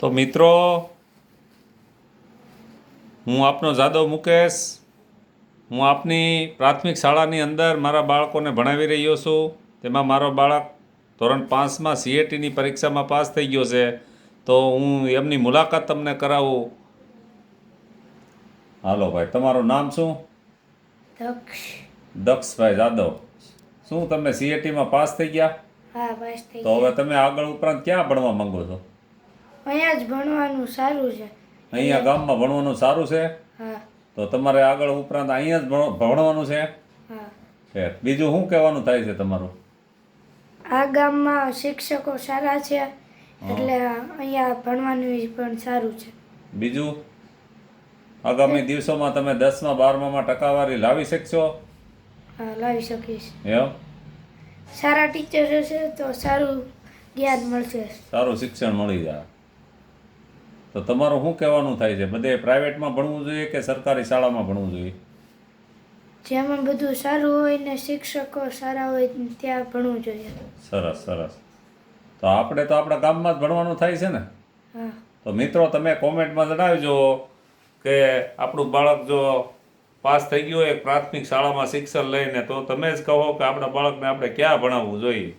તો મિત્રો, હું આપનો જાદવ મુકેશ. હું આપની પ્રાથમિક શાળાની અંદર મારા બાળકોને ભણાવી રહ્યો છું. તેમાં મારો બાળક ધોરણ 5માં CATની પરીક્ષામાં પાસ થઈ ગયો છે. તો હું એમની મુલાકાત તમને કરાવું. હાલો ભાઈ, તમારું નામ શું? દક્ષભાઈ જાદવ. શું તમે CATમાં પાસ થઈ ગયા? હા, પાસ થઈ તો હવે તમે આગળ ઉપરાંત ક્યાં ભણવા માંગો છો? અહીંયા જ ભણવાનું સારું છે. અહીંયા ગામમાં ભણવાનું સારું છે? હા. તો તમારે આગળ ઉપરાંત અહીંયા જ ભણવાનું છે? હા. બીજું શું કહેવાનું થાય છે તમારું? આ ગામમાં શિક્ષકો સારા છે, એટલે અહીંયા ભણવાનું પણ સારું છે. બીજું, આગામી દિવસોમાં તમે 10મા 12મામાં ટકાવારી લાવી શકશો? હા, લાવી શકીશ. એમ? સારા ટીચર હશે તો સારું જ્ઞાન મળશે. સારું શિક્ષણ મળી જાય. તો તમારું શું કહેવાનું થાય છે? બધે પ્રાઇવેટમાં ભણવું જોઈએ કે સરકારી શાળામાં ભણવું જોઈએ? જેમાં બધું સારું હોય ને શિક્ષકો સારા હોય ત્યાં ભણવું જોઈએ. સરસ સરસ. તો આપણે તો આપણા ગામમાં જ ભણવાનું થાય છે ને? હા. તો મિત્રો, તમે કોમેન્ટમાં જણાવજો કે આપણું બાળક જો પાસ થઈ ગયું હોય પ્રાથમિક શાળામાં શિક્ષણ લઈને, તો તમે જ કહો કે આપણા બાળકને આપણે ક્યાં ભણાવવું જોઈએ.